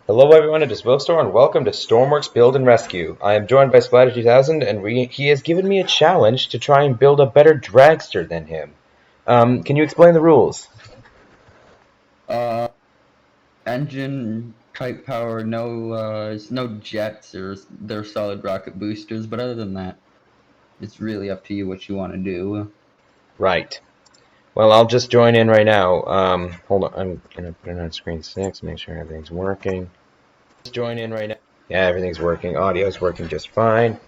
Hello everyone, it is Willstore and welcome to Stormworks Build and Rescue. I am joined by Splatter2000 and he has given me a challenge to try and build a better dragster than him. Can you explain the rules? Uh, Engine type power, no jets or they're solid rocket boosters, but other than that, it's really up to you what you want to do. Right. Well, I'll just join in right now. Hold on, I'm going to put it on screen 6, make sure everything's working. Just join in right now. Yeah, everything's working. Audio's working just fine.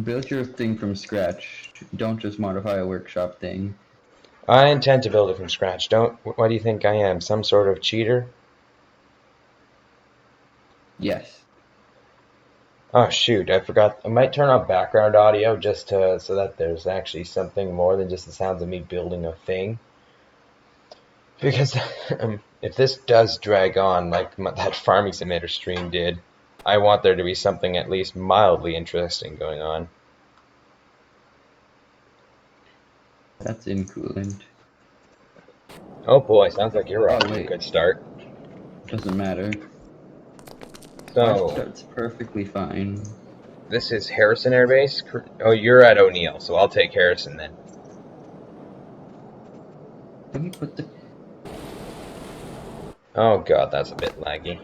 Build your thing from scratch. Don't just modify a workshop thing. I intend to build it from scratch. Why do you think I am? Some sort of cheater? Yes. Oh shoot, I forgot. I might turn on background audio just so that there's actually something more than just the sounds of me building a thing. Because if this does drag on like that Farming Simulator stream did, I want there to be something at least mildly interesting going on. That's in coolant. Oh boy, sounds like you're off Oh, to a wait. good start. Doesn't matter. My So, start's perfectly fine. this is Harrison Air Base. Oh, you're at O'Neill, so I'll take Harrison then. Let me put the... Oh god, that's a bit laggy.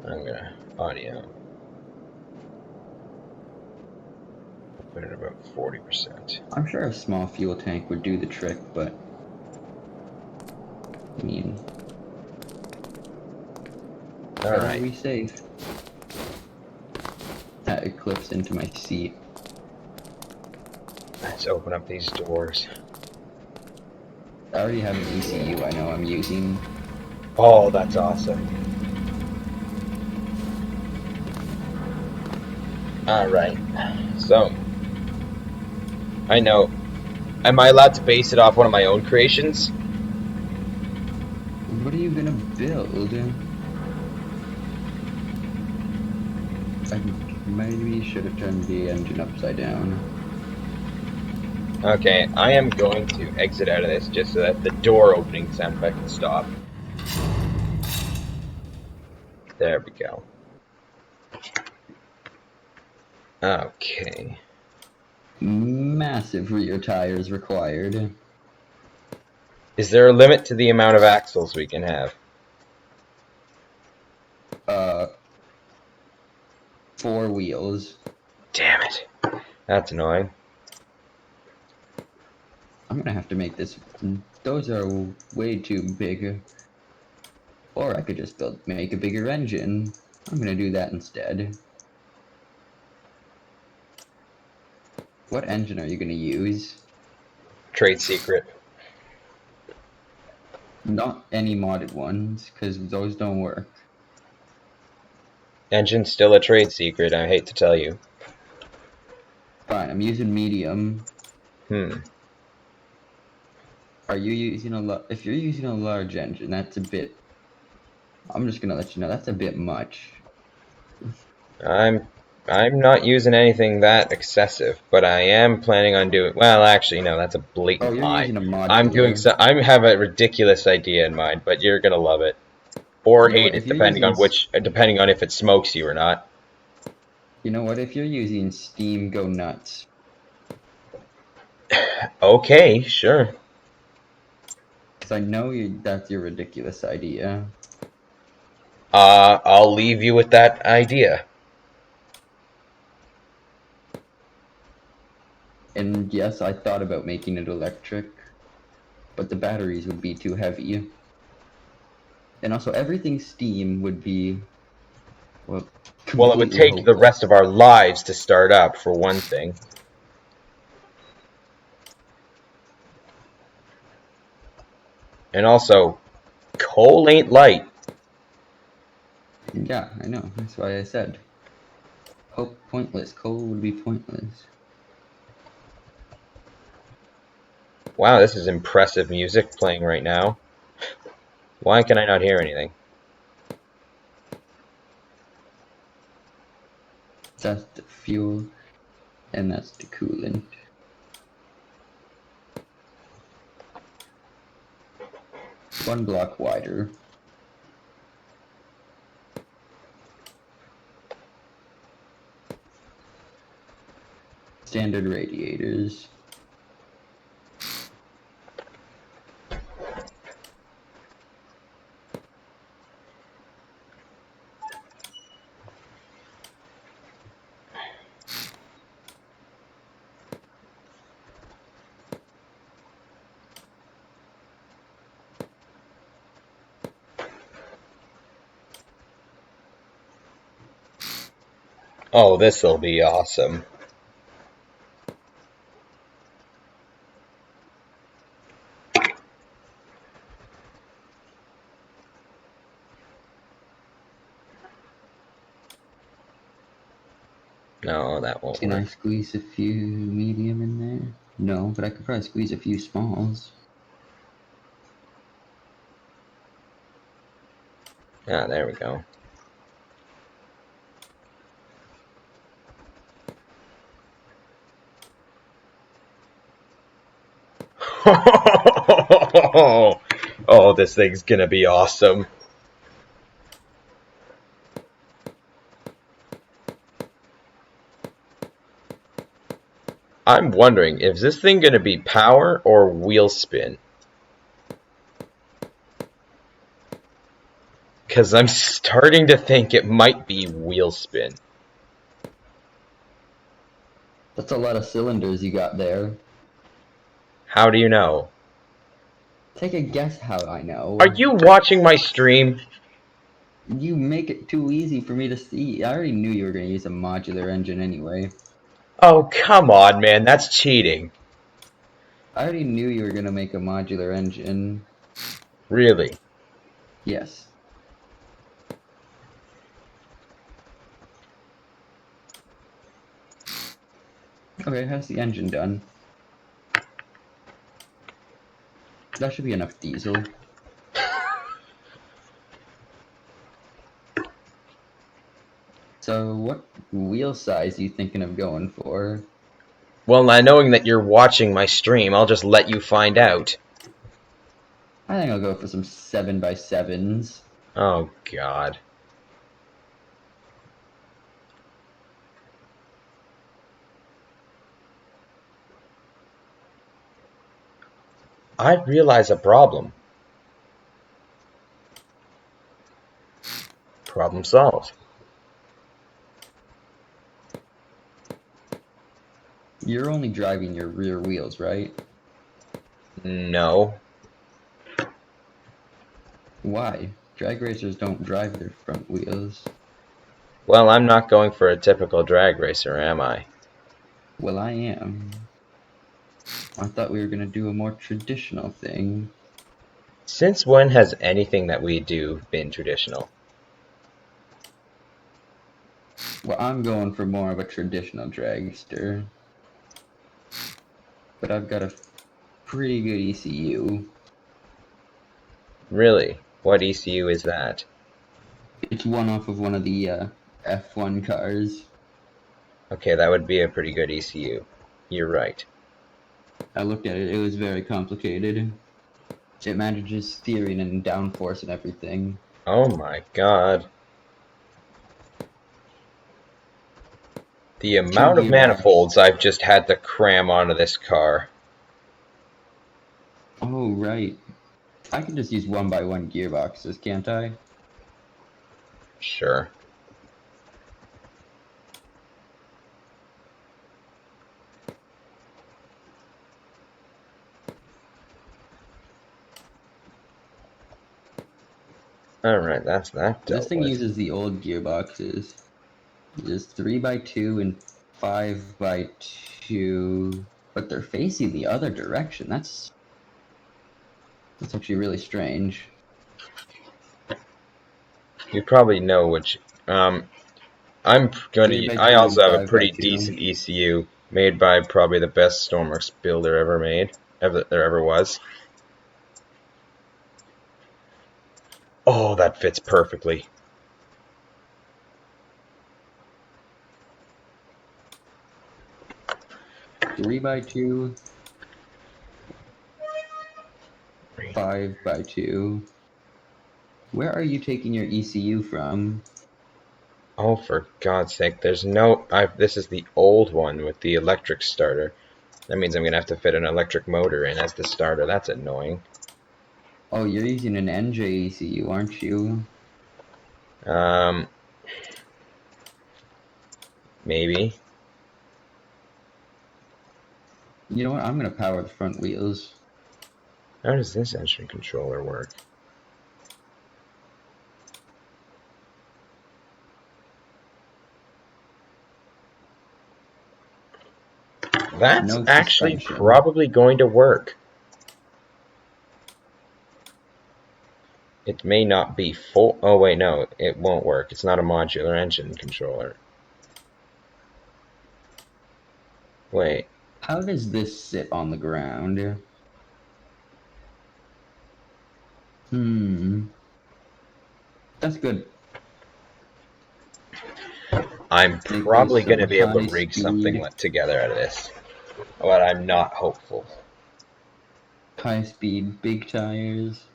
I'm gonna audio. Put it about 40%. I'm sure a small fuel tank would do the trick, but... I mean... Better Alright, be safe. That eclipse into my seat. let's open up these doors. I already have an ECU I know I'm using. Oh, that's awesome. Alright, so, I know. Am I allowed to base it off one of my own creations? What are you gonna build? I maybe should have turned the engine upside down. Okay, I am going to exit out of this just so that the door opening sound effect can stop. There we go. Okay. Massive rear tires required. Is there a limit to the amount of axles we can have? Uh, 4 wheels. Damn it. That's annoying. I'm gonna have to make this. Those are way too big. Or I could just make a bigger engine. I'm gonna do that instead. What engine are you gonna use? Trade secret. Not any modded ones, because those don't work. Engine's still a trade secret, I hate to tell you. Fine, I'm using medium. Are you using if you're using a large engine, that's a bit... I'm just gonna let you know, that's a bit much. I'm I'm not using anything that excessive, but I am planning on doing. Well, actually, no, that's a Oh, blatant you're lie. using a I'm doing modular. so. I have a ridiculous idea in mind, but you're gonna love it or You know hate what, it, if you're using... depending on if it smokes you or not. You know what, if you're using Steam, go nuts. Okay, sure. Because I know that's your ridiculous idea. I'll leave you with that idea. And yes, I thought about making it electric, but the batteries would be too heavy. And also, everything Steam would be, well, Well, it would completely take the rest hopeless. of our lives to start up, for one thing. And also, coal ain't light. Yeah, I know. That's why I said. Hope pointless. Coal would be pointless. Wow, this is impressive music playing right now. Why can I not hear anything? That's the fuel, and that's the coolant. One block wider. Standard radiators. Oh, this'll be awesome. No, that won't Can I work. squeeze a few medium in there? No, but I could probably squeeze a few smalls. Ah, there we go. Oh, this thing's gonna be awesome. I'm wondering, is this thing gonna be power or wheel spin? Because I'm starting to think it might be wheel spin. That's a lot of cylinders you got there. How do you know? Take a guess how I Are know. you watching my stream? You make it too easy for me to see. I already knew you were going to use a modular engine anyway. Oh, come on, man. That's cheating. I already knew you were going to make a modular engine. Really? Yes. Okay, how's the engine done? That should be enough diesel. So what wheel size are you thinking of going for? Well, now knowing that you're watching my stream, I'll just let you find out. I think I'll go for some 7x7s. Oh, God. I realize a problem. Problem solved. You're only driving your rear wheels, right? No. Why? Drag racers don't drive their front wheels. Well, I'm not going for a typical drag racer, am I? Well, I am. I thought we were going to do a more traditional thing. Since when has anything that we do been traditional? Well, I'm going for more of a traditional dragster. But I've got a pretty good ECU. Really? What ECU is that? It's one off of one of the F1 cars. Okay, that would be a pretty good ECU. You're right. I looked at it, it was very complicated. It manages steering and downforce and everything. Oh my God. The Two amount of gearbox. manifolds I've just had to cram onto this car. Oh, right. I can just use 1x1 gearboxes, can't I? Sure. Alright, that's that This dealt thing with. uses the old gearboxes. There's 3x2 and 5x2, but they're facing the other direction. That's actually really strange. You probably know which. I'm gonna. I 3x2 and also have a pretty 5x2. decent ECU made by probably the best Stormworks builder ever made, there ever was. Oh, that fits perfectly. 3x2, 5x2. Where are you taking your ECU from? Oh, for God's sake, there's no... this is the old one with the electric starter. That means I'm going to have to fit an electric motor in as the starter. That's annoying. Oh, you're using an NJECU, aren't you? Um, maybe. You know what? I'm gonna power the front wheels. How does this engine controller work? That's No actually suspension. probably going to work. It may not be full. Oh, wait, no, it won't work. It's not a modular engine controller. Wait. How does this sit on the ground? Hmm. That's good. I'm Make this probably going some to be able high to rig something speed, together out of this. But I'm not hopeful. big tires,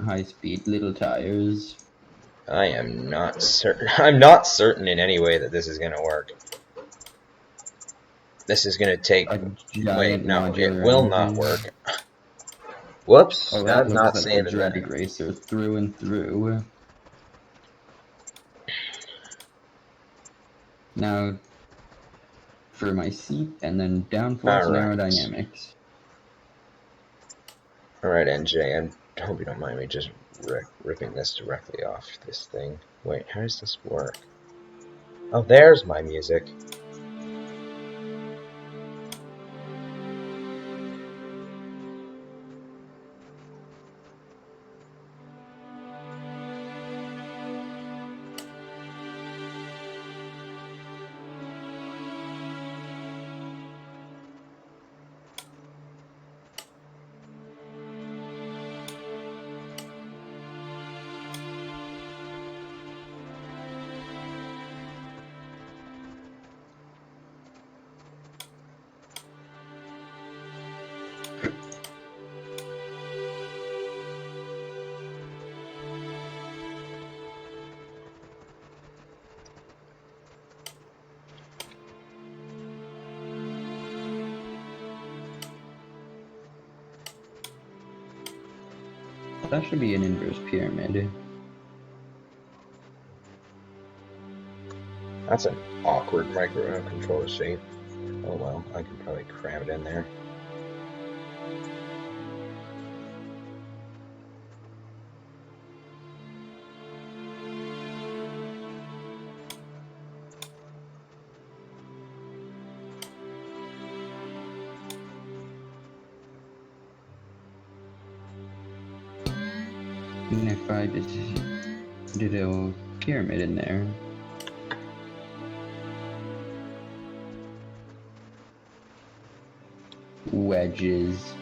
high speed little tires. I am not certain. I'm not certain in any way that this is going to work. This is going to take... A Wait, giant no, it modular will not engine. work. Whoops, Oh, that I'm looks not like the saving that. drag racer through and through. Now for my seat, and then downforce and Alright. aerodynamics. Alright, NJ, I hope you don't mind me just ripping this directly off this thing. Wait, how does this work? Oh, there's my music. That should be an inverse pyramid. That's an awkward microcontroller shape. Oh well, I can probably cram it in there. And if I just did a pyramid in there. Wedges.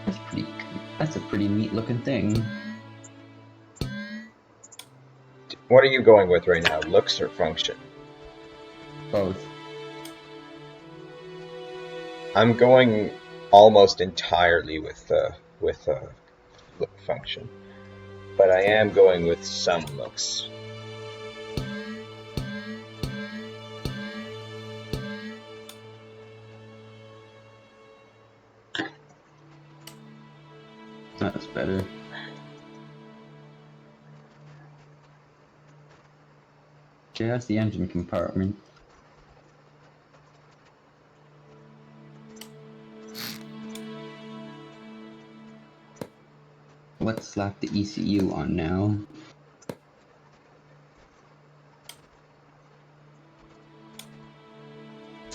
That's pretty. That's a pretty neat looking thing. What are you going with right now, looks or function? Both. I'm going almost entirely with look function, but I am going with some looks. That's better. Okay, that's the engine compartment. Let's slap the ECU on now.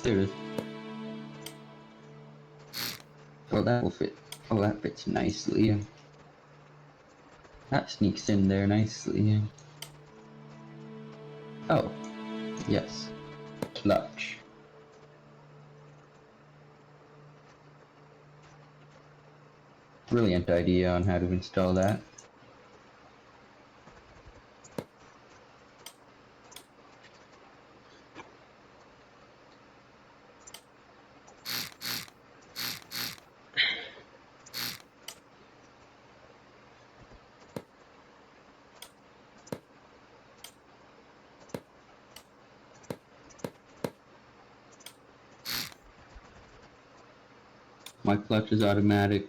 There it is. Oh, that will fit. Oh, that fits nicely. That sneaks in there nicely. Oh, yes. Clutch. Brilliant idea on how to install that. My clutch is automatic.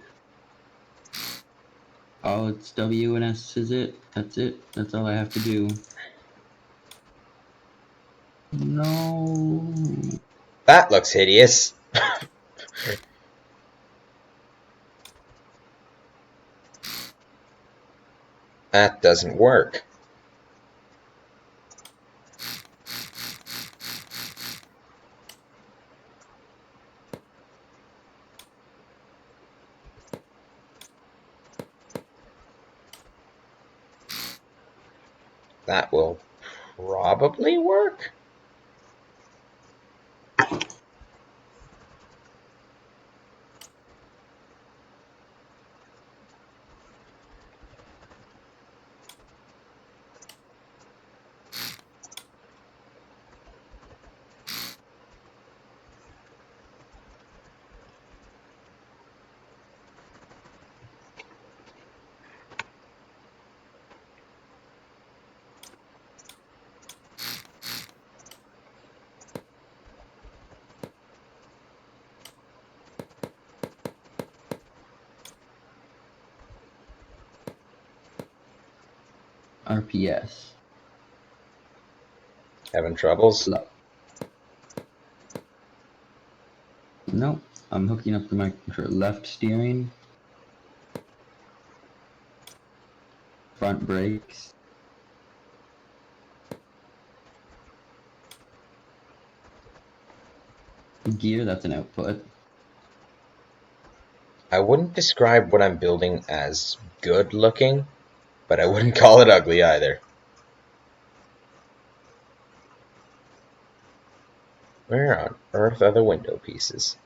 Oh, it's W and S is it? That's it. That's all I have to do. No. That looks hideous. That doesn't work. That will probably work. RPS. Having troubles? Nope. I'm hooking up the microcontroller. Left steering. Front brakes. Gear, that's an output. I wouldn't describe what I'm building as good looking, but I wouldn't call it ugly either. Where on earth are the window pieces?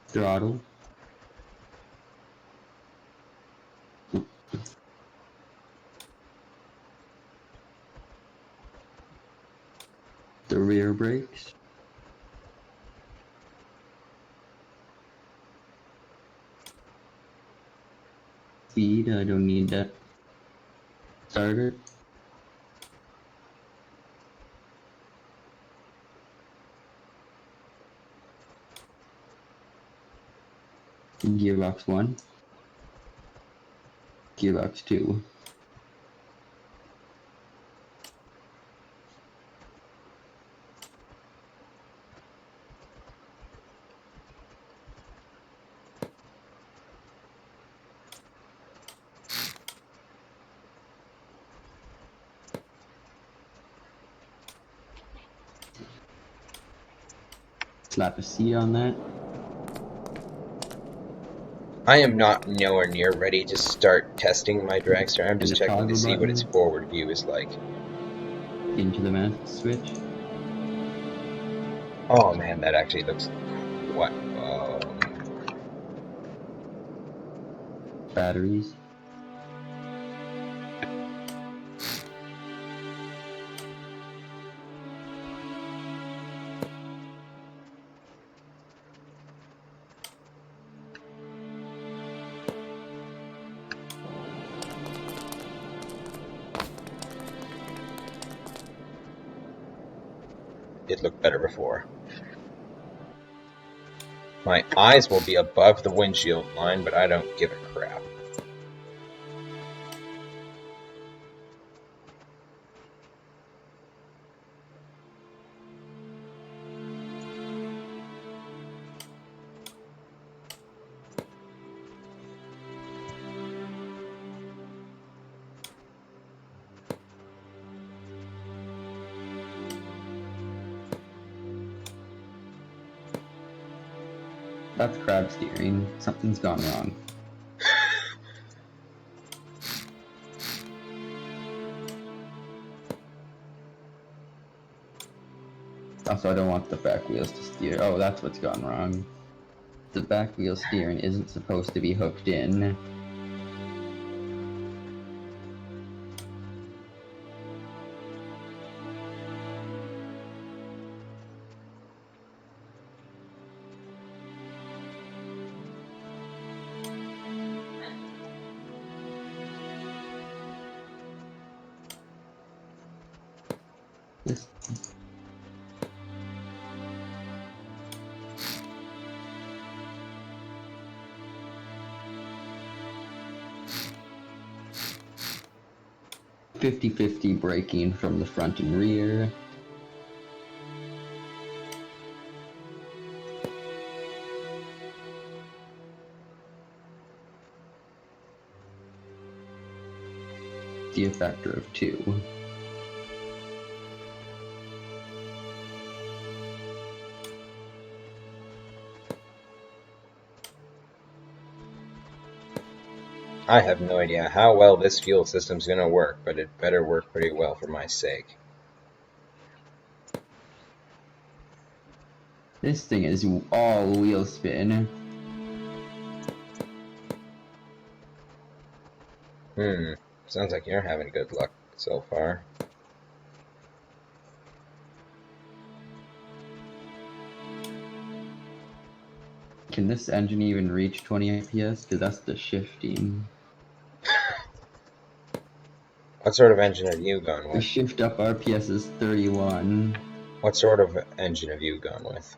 Throttle. The rear brakes. Speed, I don't need that. Starter. Gearbox 1. Gearbox 2. Slap a C on that. I am not nowhere near ready to start testing my dragster. I'm And just the checking to toggle see what its button. forward view is like. Into the master switch. Oh man, that actually looks... What? Batteries. It looked better before. My eyes will be above the windshield line, but I don't give a crap. That's crab steering. Something's gone wrong. Also, I don't want the back wheels to steer. Oh, that's what's gone wrong. The back wheel steering isn't supposed to be hooked in. this. "50-50 braking from the front and rear. A factor of 2. I have no idea how well this fuel system's gonna work, but it better work pretty well for my sake. This thing is all wheel spin. Sounds like you're having good luck so far. Can this engine even reach 20 FPS? Because that's the shifting. What sort of engine have you gone The with? shift up RPS is 31. What sort of engine have you gone with?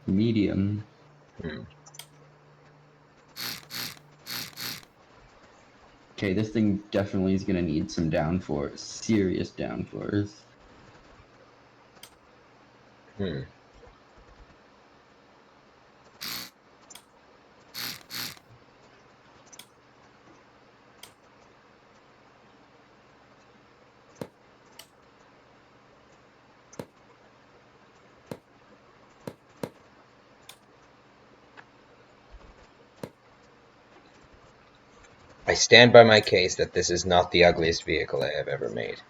Medium. Okay, this thing definitely is gonna need some downforce. Serious downforce. I stand by my case that this is not the ugliest vehicle I have ever made.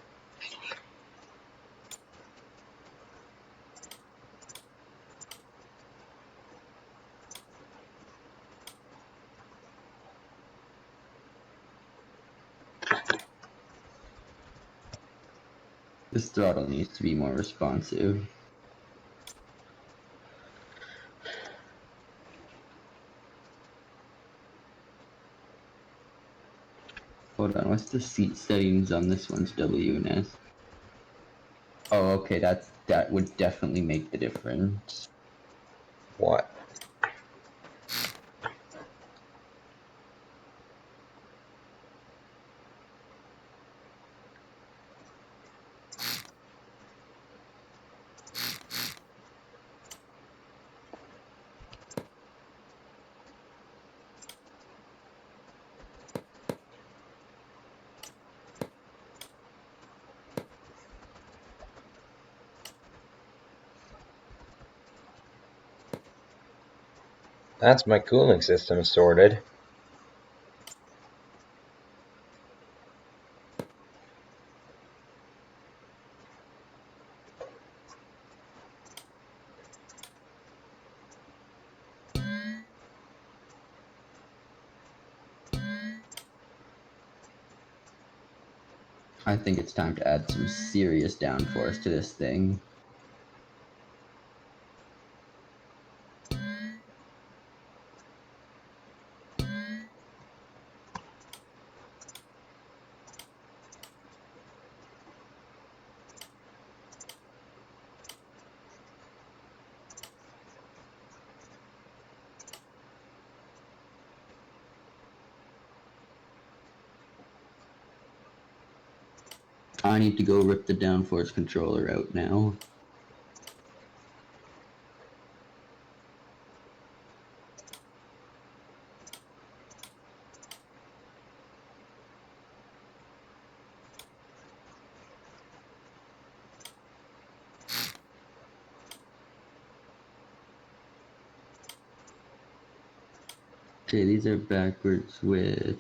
This throttle needs to be more responsive. Hold on, what's the seat settings on this one's WNS? Oh, okay, that would definitely make the difference. What? That's my cooling system sorted. I think it's time to add some serious downforce to this thing. I need to go rip the downforce controller out now. Okay, these are backwards with...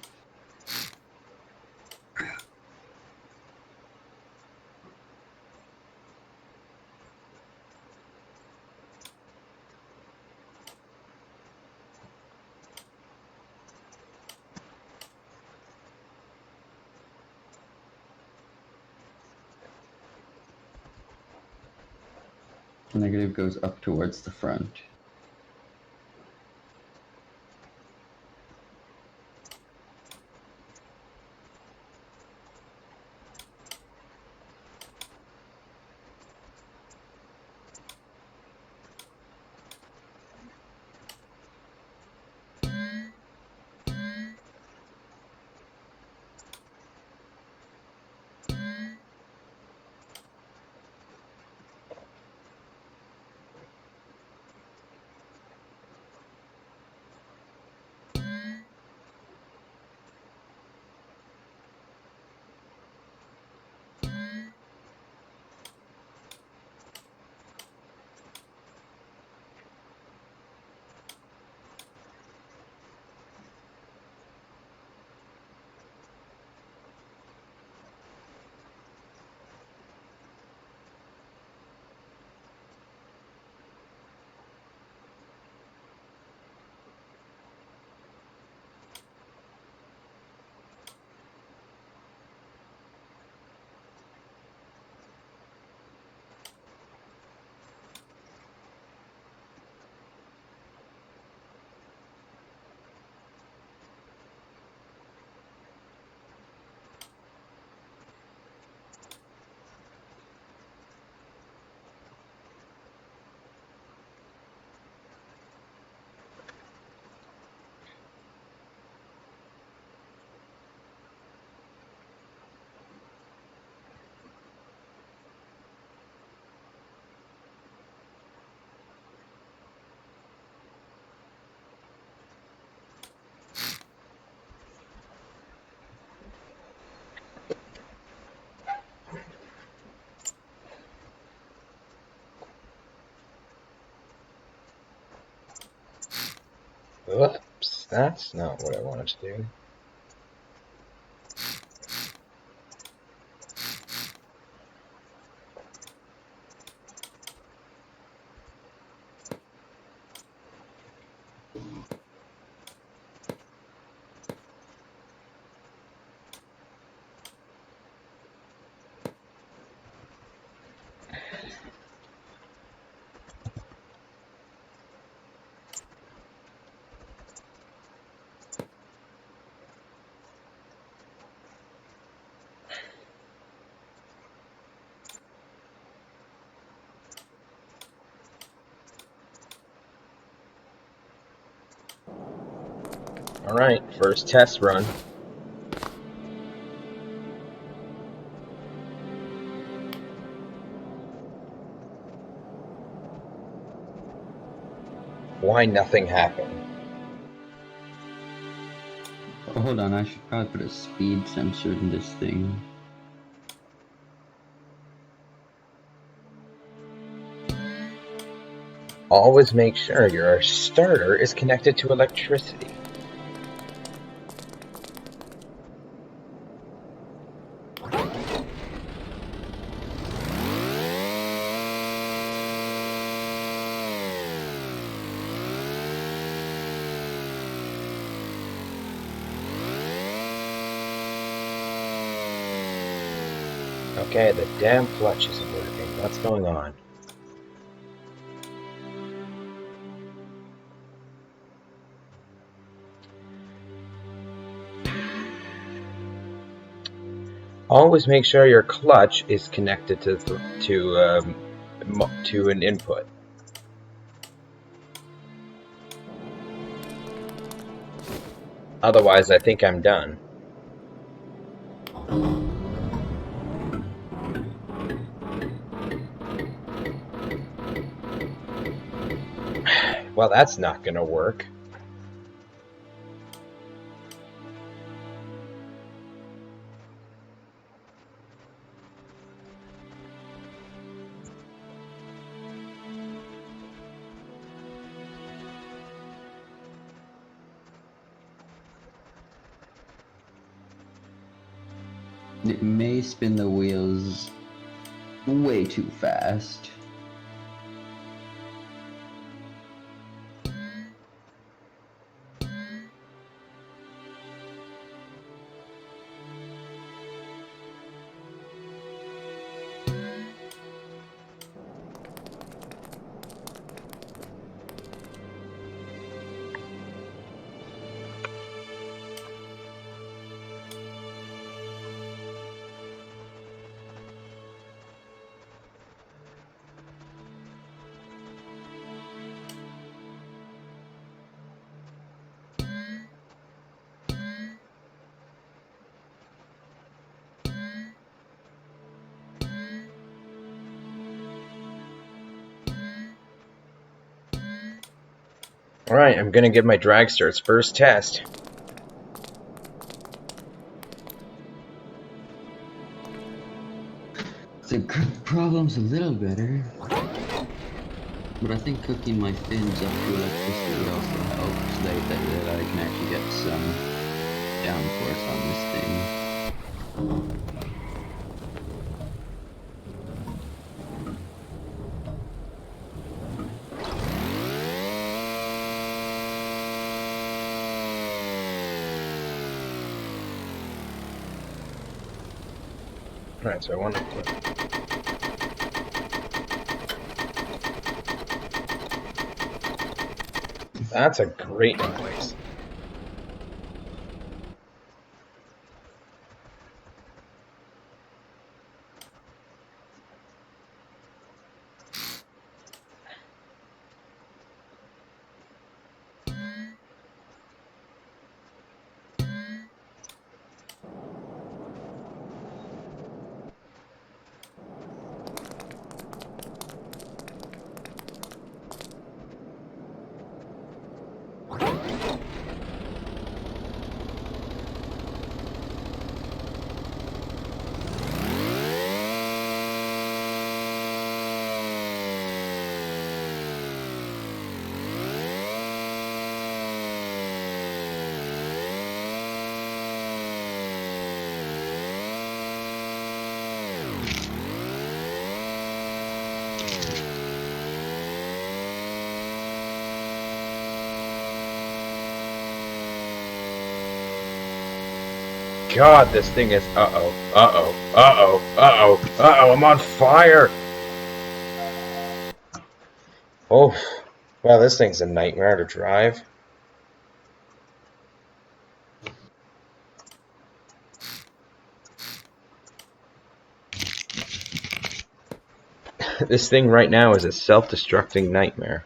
Negative goes up towards the front. Oops, that's not what I wanted to do. Alright, first test run. Why nothing happened? Oh, hold on, I should probably put a speed sensor in this thing. Always make sure your starter is connected to electricity. Okay, the damn clutch isn't working. What's going on? Always make sure your clutch is connected to an input. Otherwise, I think I'm done. Well, that's not gonna work. It may spin the wheels way too fast. Alright, I'm gonna give my dragster its first test. The problem's a little better. But I think cooking my fins up to electricity would also help, so that I can actually get some downforce on this thing. Alright, so I want to put... That's a great noise. god, this thing is... Uh-oh, uh-oh, uh-oh, uh-oh, uh-oh, I'm on fire! Oh, wow, this thing's a nightmare to drive. This thing right now is a self-destructing nightmare.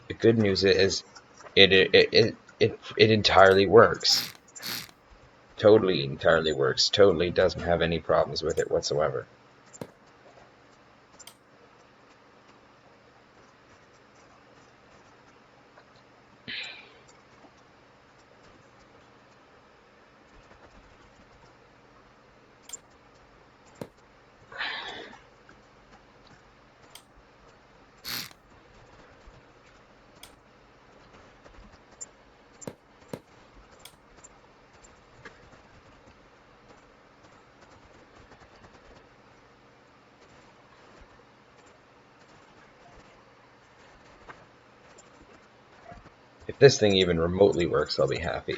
The good news is it entirely works. Totally entirely works. Totally doesn't have any problems with it whatsoever. If this thing even remotely works, I'll be happy.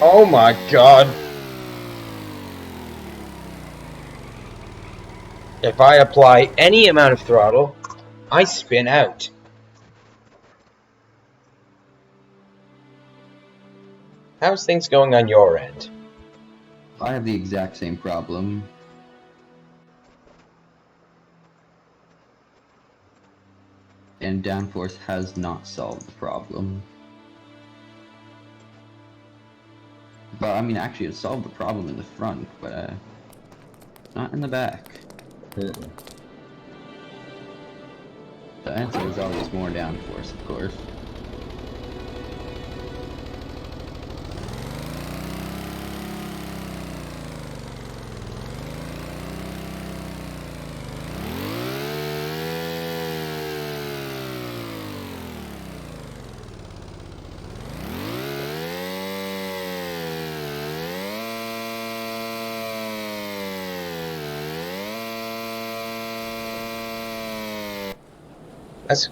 Oh my god! If I apply any amount of throttle, I spin out. How's things going on your end? I have the exact same problem. And downforce has not solved the problem. But I mean, actually, it solved the problem in the front, but not in the back. Mm-mm. The answer is always more downforce, of course.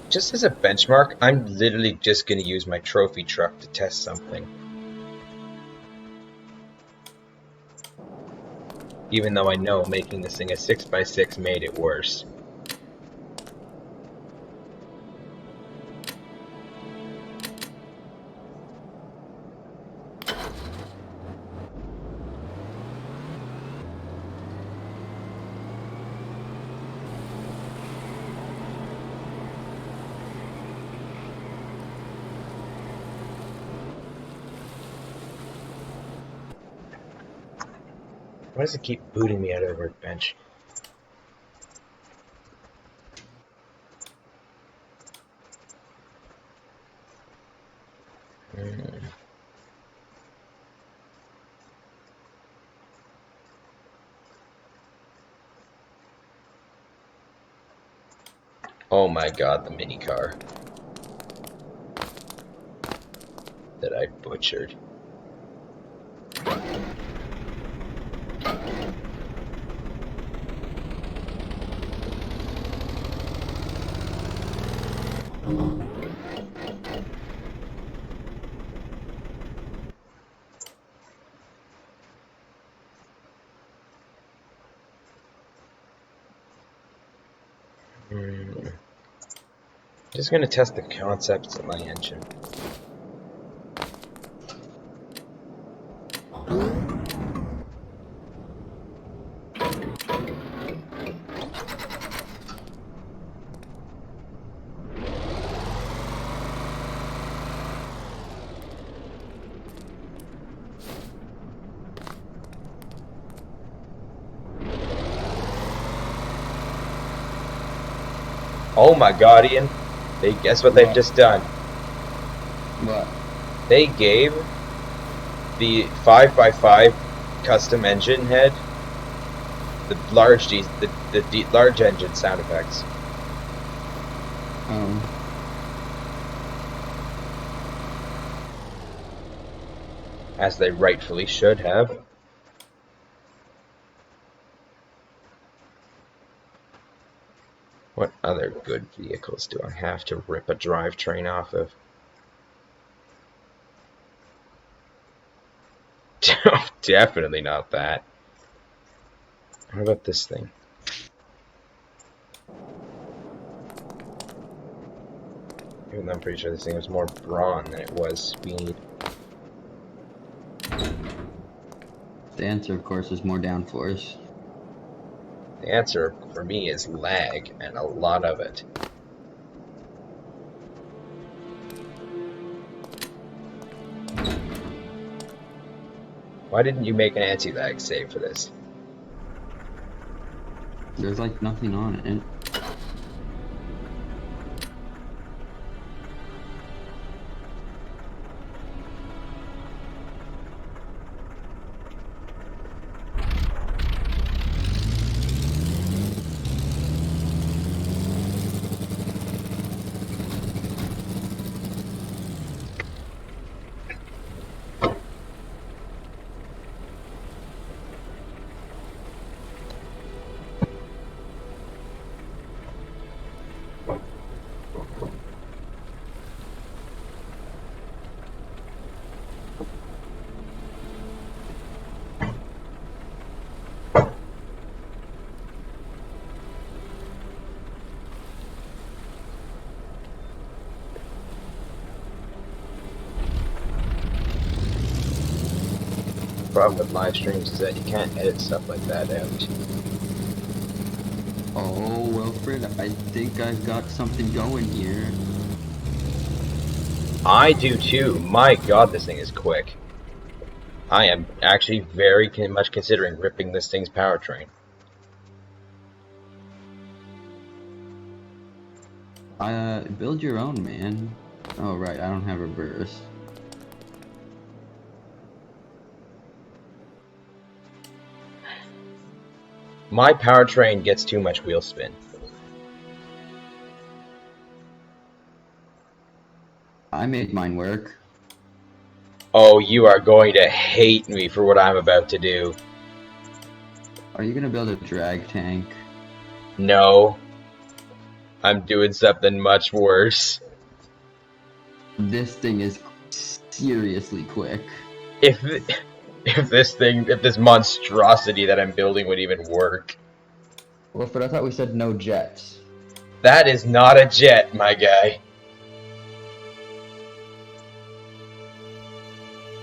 Just as a benchmark, I'm literally just going to use my trophy truck to test something. Even though I know making this thing a 6x6 made it worse. Why does it keep booting me out of the workbench? Oh my god, the mini car that I butchered. Just gonna test the concepts of my engine. Oh my god, Ian. Guess what they've just done? What? They gave the 5x5 custom engine head the large large engine sound effects. As they rightfully should have. What other good vehicles do I have to rip a drivetrain off of? Definitely not that. How about this thing? Even though I'm pretty sure this thing was more brawn than it was speed. The answer, of course, is more downforce. The answer for me is lag, and a lot of it. Why didn't you make an anti-lag save for this? There's like nothing on it. The problem with live streams is that you can't edit stuff like that out. Oh, Wilfred, I think I've got something going here. I do too. My god, this thing is quick. I am actually very much considering ripping this thing's powertrain. Build your own, man. Oh, right, I don't have reverse. My powertrain gets too much wheel spin. I made mine work. Oh, you are going to hate me for what I'm about to do. Are you gonna build a drag tank? No. I'm doing something much worse. This thing is seriously quick. If this monstrosity that I'm building would even work. Wilfred, I thought we said no jets. That is not a jet, my guy.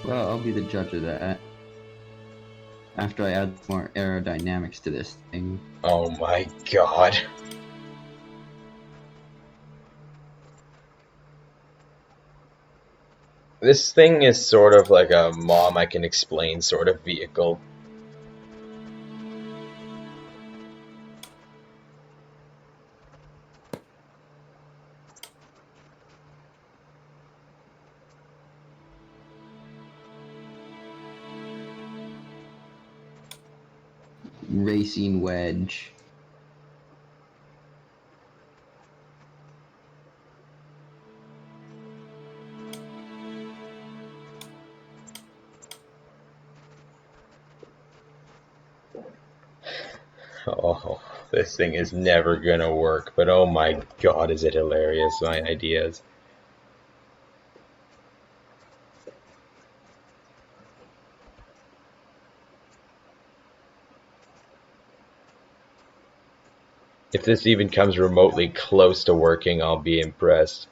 Well, I'll be the judge of that. After I add more aerodynamics to this thing. Oh my god. This thing is sort of like a mom I can explain sort of vehicle. racing wedge. Oh, this thing is never gonna work, but oh my god, is it hilarious, my ideas. If this even comes remotely close to working, I'll be impressed.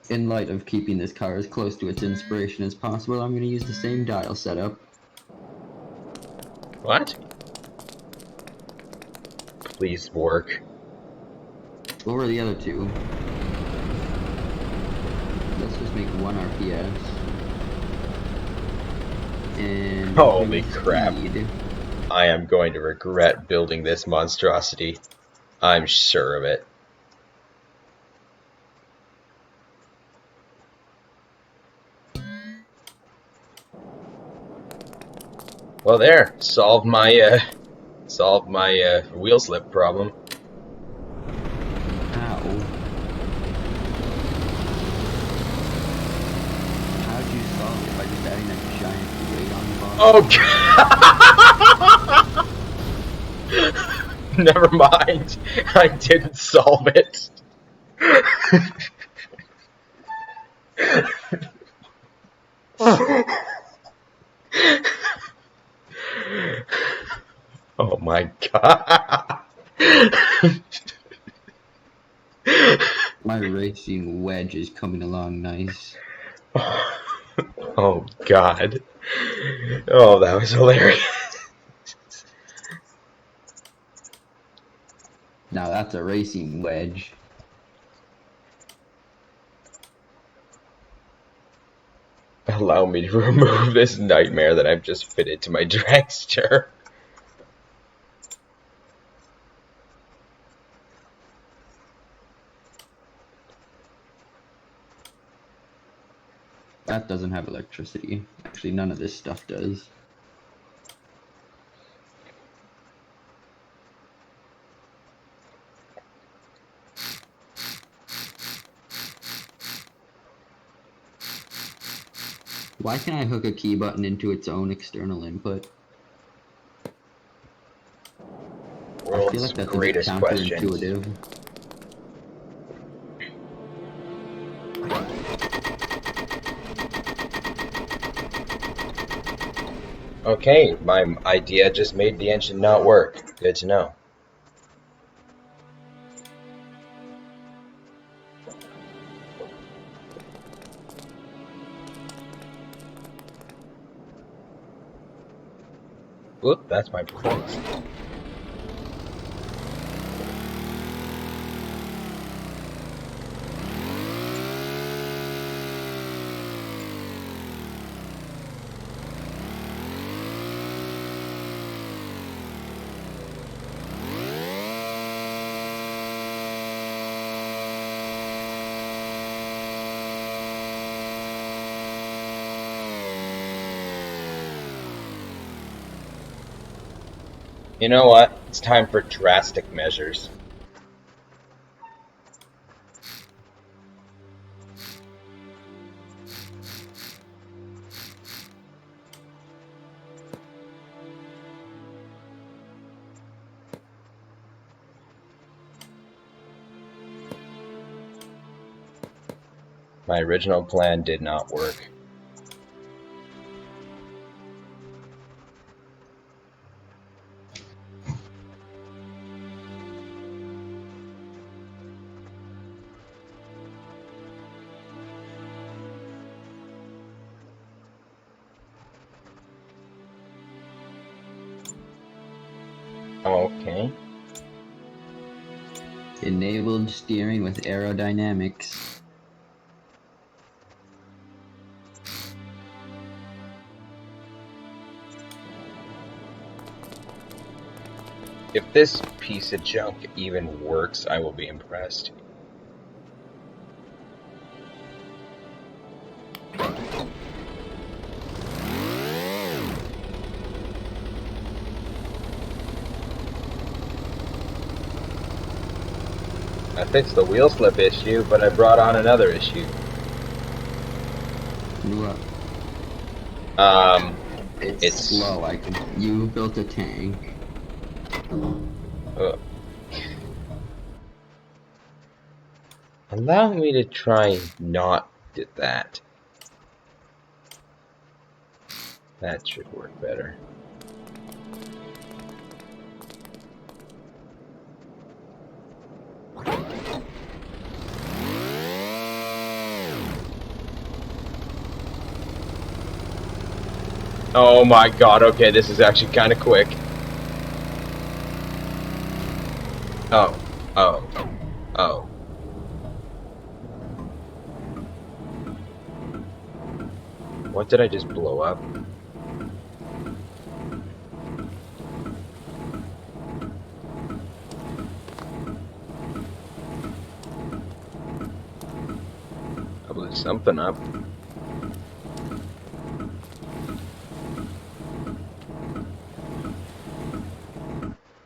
In light of keeping this car as close to its inspiration as possible, I'm going to use the same dial setup. What? Please work. What were the other two? Let's just make 1 RPS. And Holy crap. speed. I am going to regret building this monstrosity. I'm sure of it. Well, there, solved my wheel slip problem. How? How'd you solve it? By just adding a giant weight on the bottom? Oh god! Never mind. I didn't solve it. Oh my god. My racing wedge is coming along nice. Oh god. Oh, that was hilarious. Now that's a racing wedge. Allow me to remove this nightmare that I've just fitted to my dragster. That doesn't have electricity. Actually, none of this stuff does. Why can I hook a key button into its own external input? I feel World's like that's a bit greatest questions. counterintuitive. Okay, my idea just made the engine not work. Good to know. Whoop, that's my performance. You know what? It's time for drastic measures. My original plan did not work. Okay. Enabled steering with aerodynamics. If this piece of junk even works, I will be impressed. I fixed the wheel slip issue, but I brought on another issue. What? It's slow. You built a tank. Allow me to try not do that. That should work better. Oh my god, okay, this is actually kind of quick. Oh, oh, oh. What did I just blow up? I blew something up.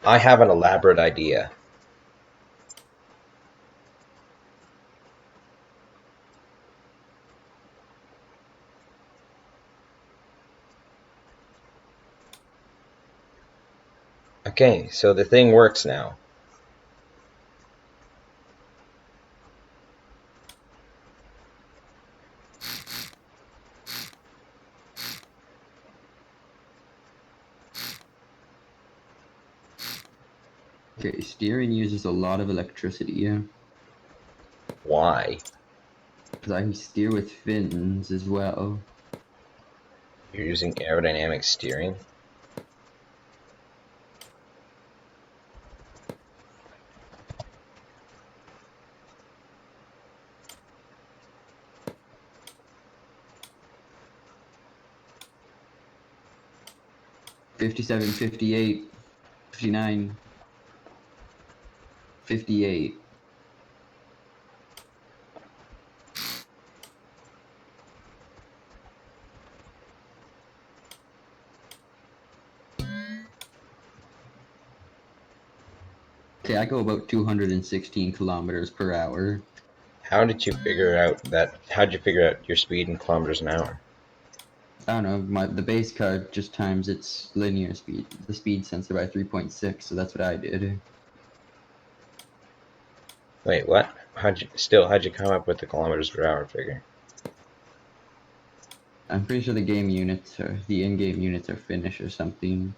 I have an elaborate idea. Okay, so the thing works now. Okay, steering uses a lot of electricity, yeah. Why? Because I can steer with fins as well. You're using aerodynamic steering? '57, '58, '59, '58. Okay, I go about 216 kilometers per hour. How did you figure out that? How did you figure out your speed in kilometers an hour? I don't know, the base card just times its linear speed, the speed sensor by 3.6, so that's what I did. Wait, what? How'd you come up with the kilometers per hour figure? I'm pretty sure the in-game units are Finnish or something.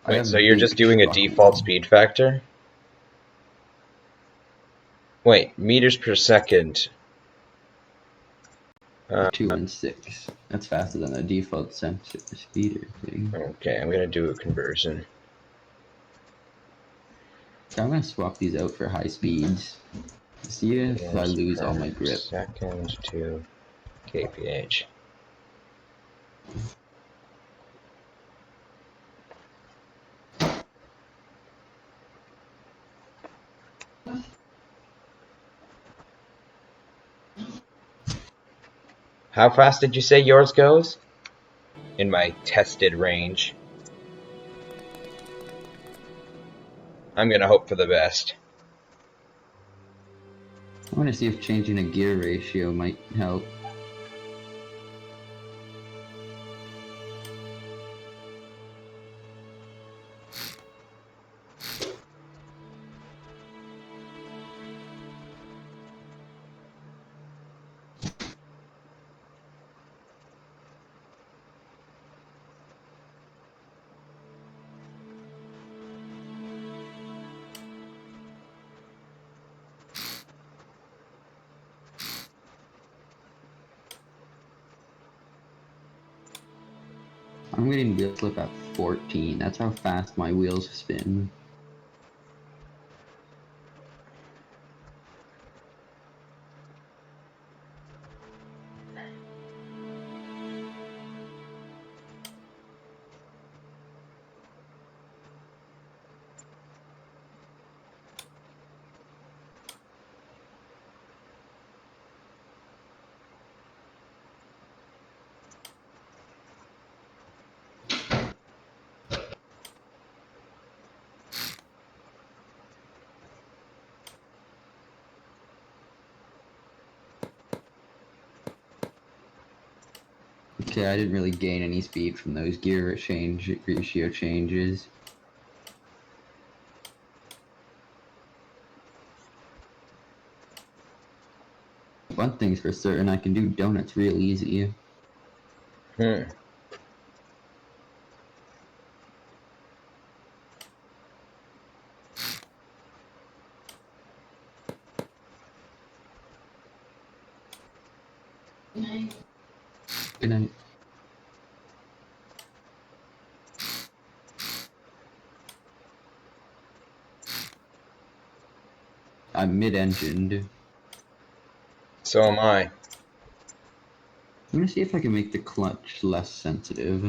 I Wait, so have you're just big doing a default trucking. speed factor? Wait, meters per second. 216. That's faster than the default sensor speeder thing. Okay, I'm gonna do a conversion. So I'm gonna swap these out for high speeds. See if I Meters lose all my per grip. second to kph. How fast did you say yours goes? In my tested range. I'm gonna hope for the best. I want to see if changing the gear ratio might help. I'm getting wheel slip at 14. That's how fast my wheels spin. Okay, I didn't really gain any speed from those gear ratio changes. One thing's for certain, I can do donuts real easy. Hmm. Good night. I'm mid-engined. So am I. I'm gonna see if I can make the clutch less sensitive.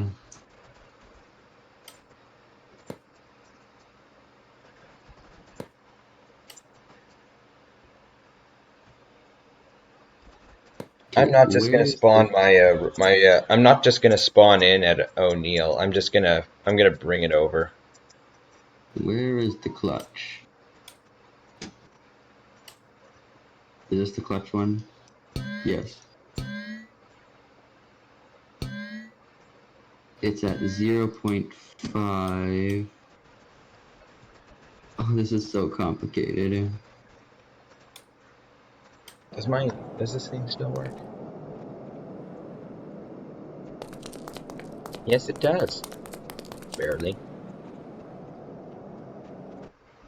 I'm Okay, not just gonna where's spawn the my I'm not just gonna spawn in at O'Neill. I'm gonna bring it over. where is the clutch? Is this the clutch one? Yes. It's at 0.5. Oh, this is so complicated. Does this thing still work? Yes, it does. Barely.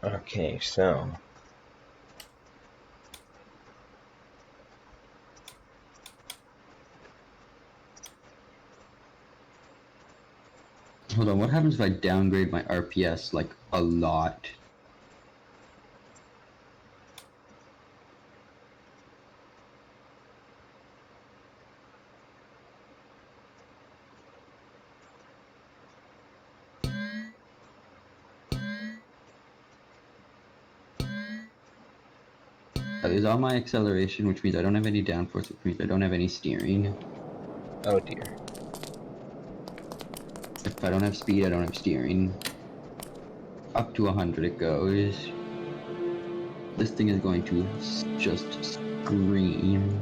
Okay, so Hold on, what happens if I downgrade my RPS like a lot? I lose all my acceleration, which means I don't have any downforce, which means I don't have any steering. oh dear. If I don't have speed, I don't have steering. Up to 100 it goes. This thing is going to just scream.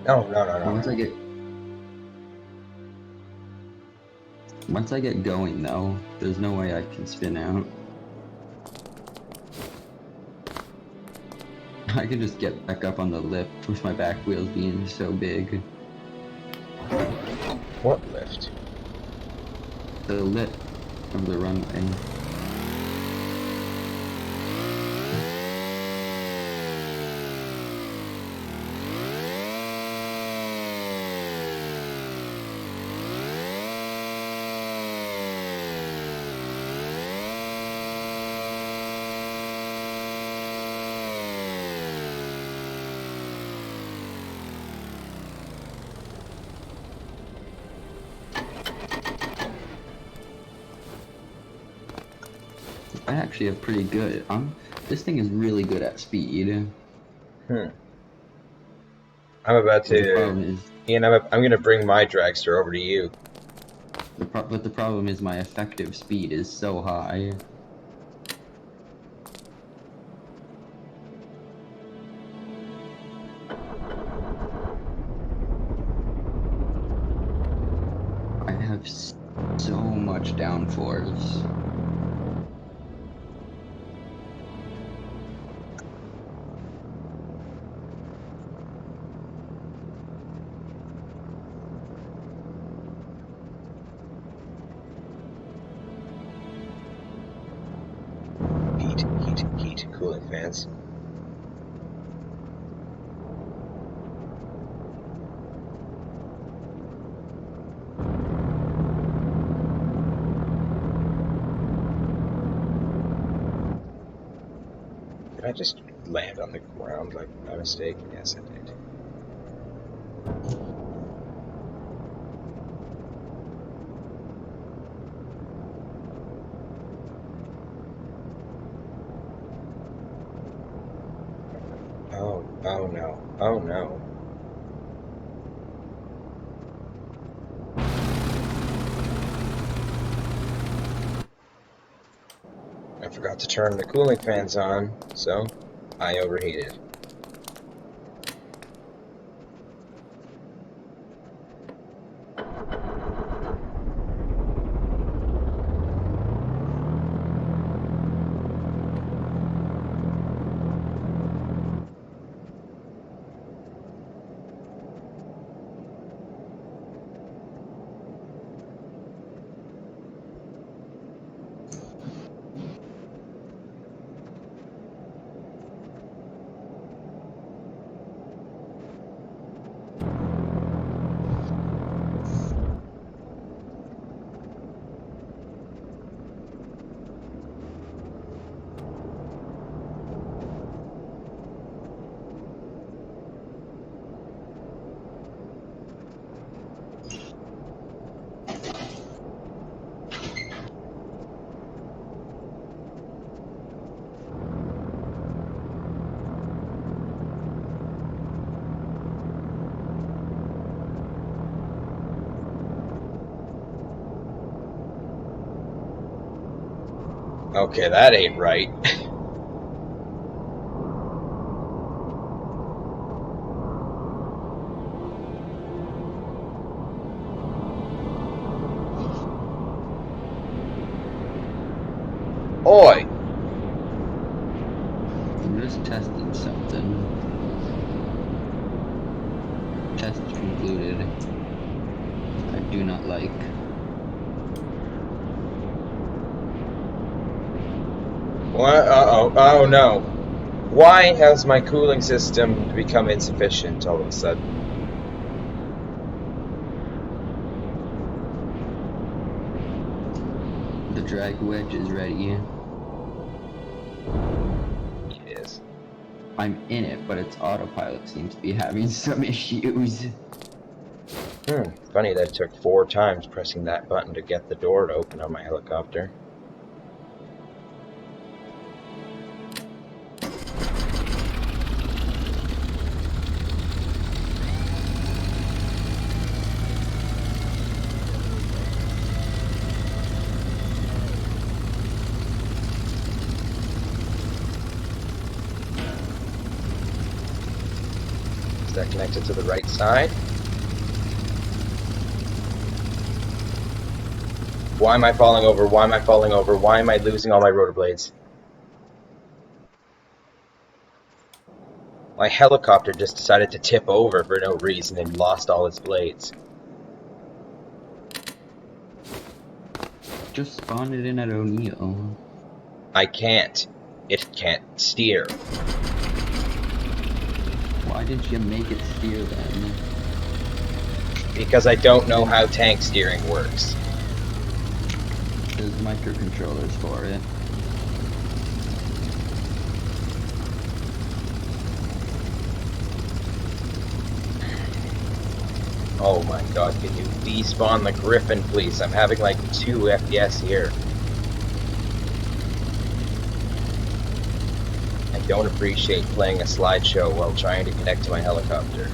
Oh no no no Once no. I get going though, there's no way I can spin out. I can just get back up on the lift with my back wheels being so big. What lift? The lift of the runway. I actually have pretty good. This thing is really good at speed. Hmm. I'm about But the to problem is, Ian, I'm gonna bring my dragster over to you. but the problem is my effective speed is so high. much downforce. Heat, cooling fans. Did I just land on the ground like by mistake? Yes, I did. Oh no. Oh no. I forgot to turn the cooling fans on, so I overheated. Okay, that ain't right. Oi! I'm just testing something. Test concluded. I do not like. What? Uh-oh. Oh no. Why has my cooling system become insufficient all of a sudden? The drag wedge is ready. It is. I'm in it, but its autopilot seems to be having some issues. Funny that it took 4 times pressing that button to get the door to open on my helicopter. Is that connected to the right side? Why am I falling over? Why am I falling over? Why am I losing all my rotor blades? My helicopter just decided to tip over for no reason and lost all its blades. Just spawned it in at O'Neill. I can't. It can't steer. Why did you make it steer then? Because I don't know how tank steering works. There's microcontrollers for it. Oh my god, can you despawn the Griffin, please? I'm having like 2 FPS here. I don't appreciate playing a slideshow while trying to connect to my helicopter.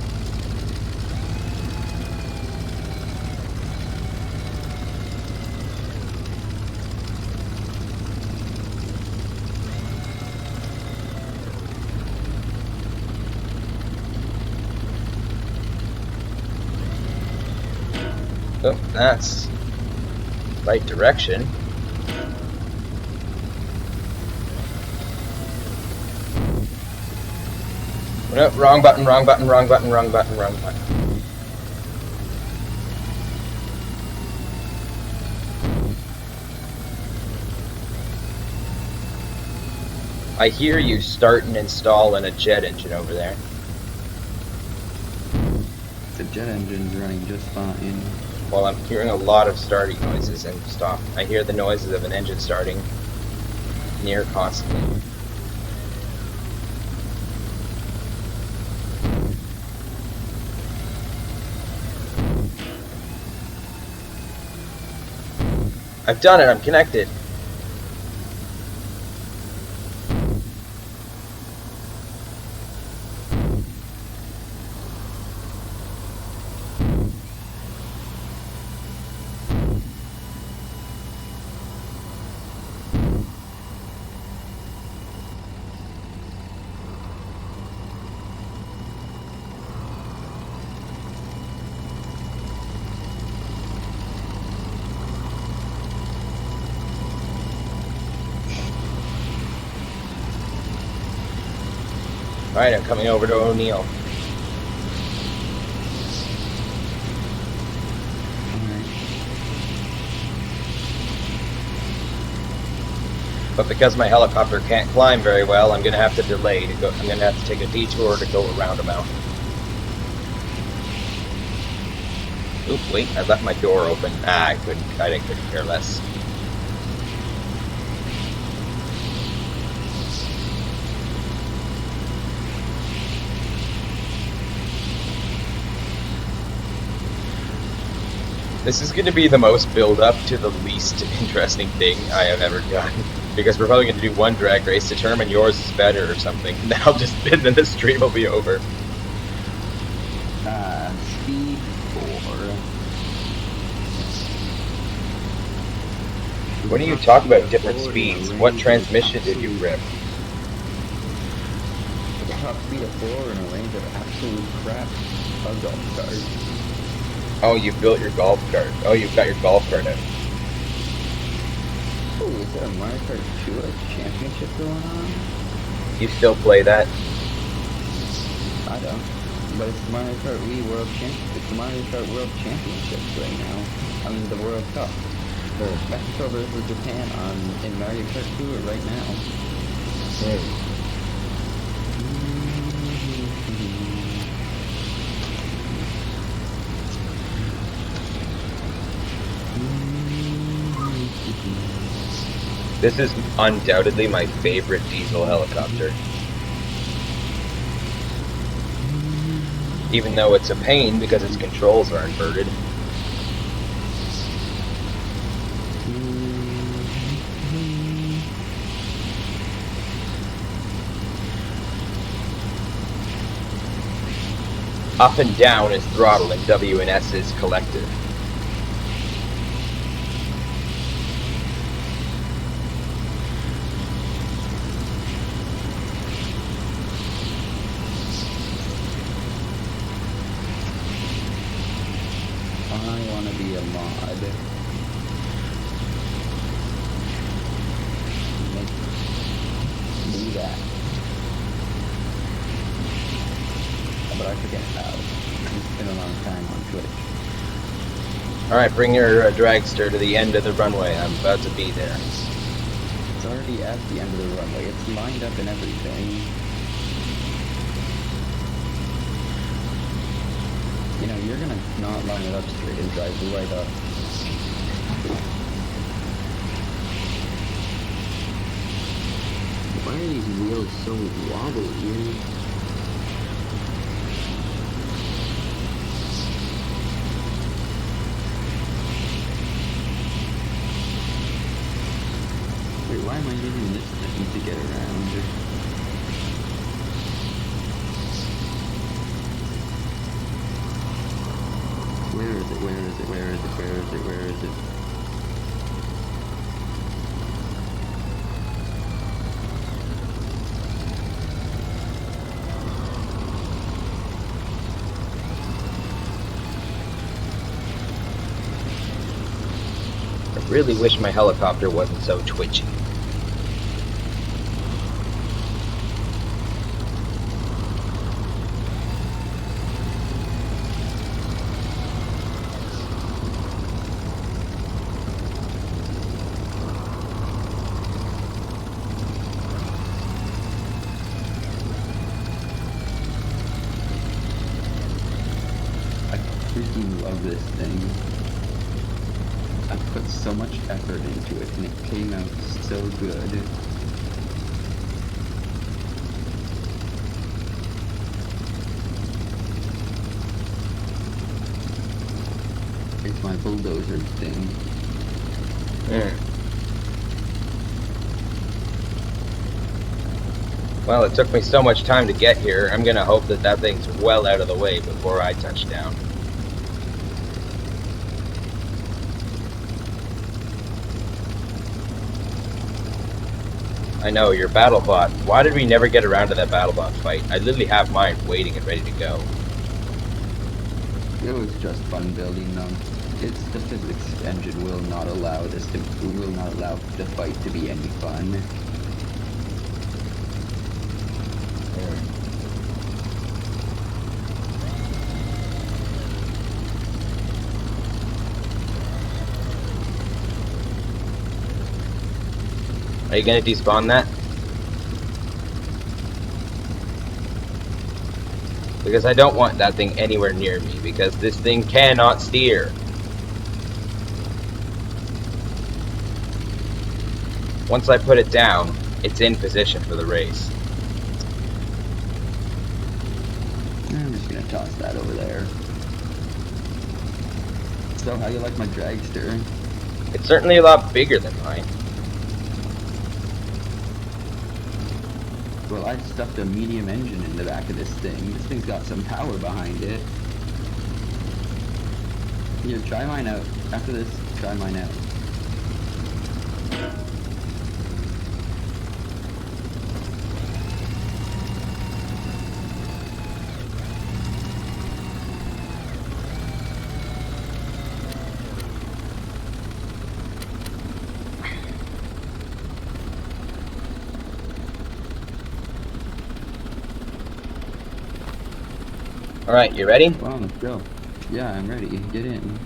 Oh, that's right direction. No, wrong button, wrong button, wrong button, wrong button, wrong button. I hear you start and install in a jet engine over there. The jet engine's running just fine. Well, I'm hearing a lot of starting noises and stop. I hear the noises of an engine starting near constantly. I've done it, I'm connected. Alright, I'm coming over to O'Neill. Alright. But because my helicopter can't climb very well, I'm gonna have to delay to go. I'm gonna have to take a detour to go around a mountain. Oop, wait, I left my door open. I couldn't care less. This is going to be the most build-up to the least interesting thing I have ever done. Because we're probably going to do one drag race, determine yours is better or something. And then the stream will be over. Speed 4. When are you talking about different speeds? What transmission did you rip? Top speed of 4 in a range of absolute crap. A golf cart. Oh, you built your golf cart. Oh, you've got your golf cart out. Oh, is that a Mario Kart Tour championship going on? You still play that? I don't. But it's the Mario Kart Wii World Championship. It's the Mario Kart World Championships right now. I mean, the World Cup. There's Mexico versus Japan in Mario Kart Tour right now. This is undoubtedly my favorite diesel helicopter. Even though it's a pain because its controls are inverted. Up and down is throttle and W and S is collective. I want to be a mod. Do that. But I forget how. It's been a long time on Twitch. Alright, bring your dragster to the end of the runway. I'm about to be there. It's already at the end of the runway. It's lined up and everything. You know, you're gonna not line it up straight and drive right up. Why are these wheels so wobbly? Wait, why am I using this thing to get around? Where is it? Where is it? Where is it? Where is it? Where is it? Really wish my helicopter wasn't so twitchy. I freaking love this thing. I put so much effort into it and it came out so good. It's my bulldozer thing. Well, it took me so much time to get here, I'm gonna hope that that thing's well out of the way before I touch down. I know, your battle bot. Why did we never get around to that battle bot fight? I literally have mine waiting and ready to go. It was just fun building them. It's the physics engine will not allow the fight to be any fun. Are you gonna despawn that? Because I don't want that thing anywhere near me, because this thing cannot steer. Once I put it down, it's in position for the race. I'm just gonna toss that over there. So, how you like my dragster? It's certainly a lot bigger than mine. Well, I stuffed a medium engine in the back of this thing. This thing's got some power behind it. Here, try mine out. After this, try mine out. Alright, you ready? Well, let's go. Yeah, I'm ready. Get in.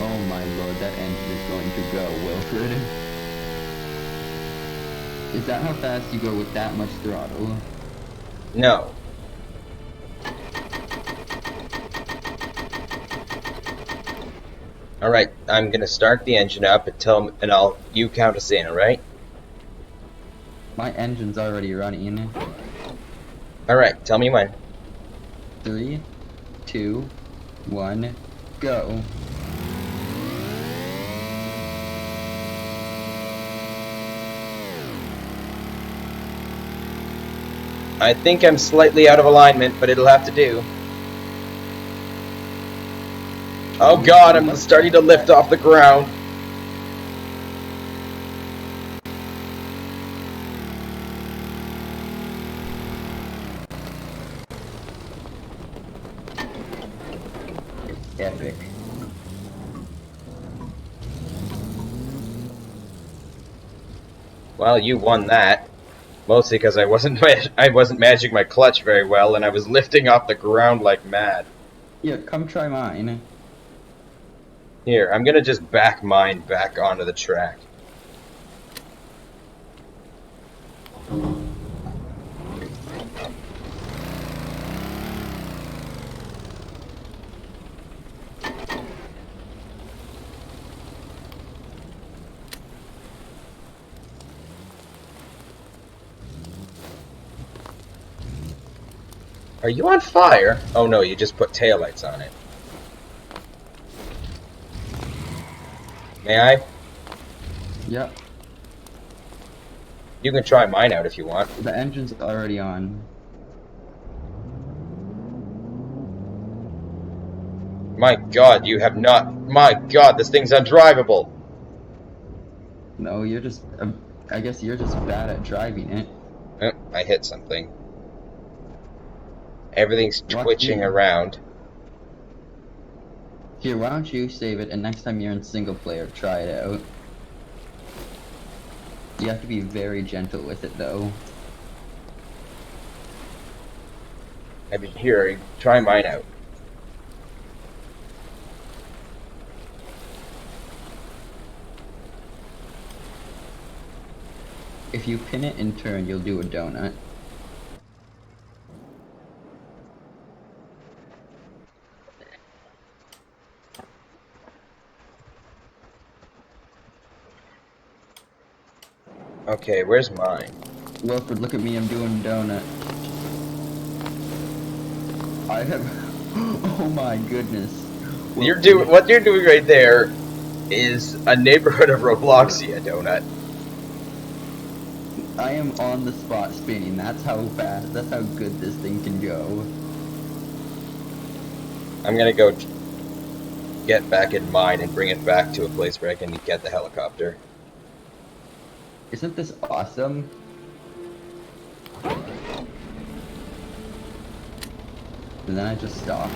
Oh my lord, that engine is going to go, Wilfred. Is that how fast you go with that much throttle? No. Alright, I'm gonna start the engine up and you count us in, alright? My engine's already running. Alright, tell me when. 3, 2, 1, go. I think I'm slightly out of alignment, but it'll have to do. Oh god, I'm starting to lift off the ground. Epic. Well, you won that. Mostly because I wasn't managing my clutch very well, and I was lifting off the ground like mad. Yeah, come try mine. Here, I'm gonna just back mine back onto the track. Are you on fire? Oh no, you just put taillights on it. May I? Yep. You can try mine out if you want. The engine's already on. My god, you have not... My god, this thing's undrivable! No, you're just I guess you're just bad at driving it. Oh, I hit something. Everything's Watch twitching me. around. Here, why don't you save it, and next time you're in single player, try it out. You have to be very gentle with it, though. I've been here. Try mine out. If you pin it in turn, you'll do a donut. Okay, where's mine? Wilfred, look at me, I'm doing donut. I have... Oh my goodness. Wilfred. What you're doing right there is a neighborhood of Robloxia donut. I am on the spot spinning. That's how fast, that's how good this thing can go. I'm gonna go get back in mine and bring it back to a place where I can get the helicopter. Isn't this awesome? And then I just stop.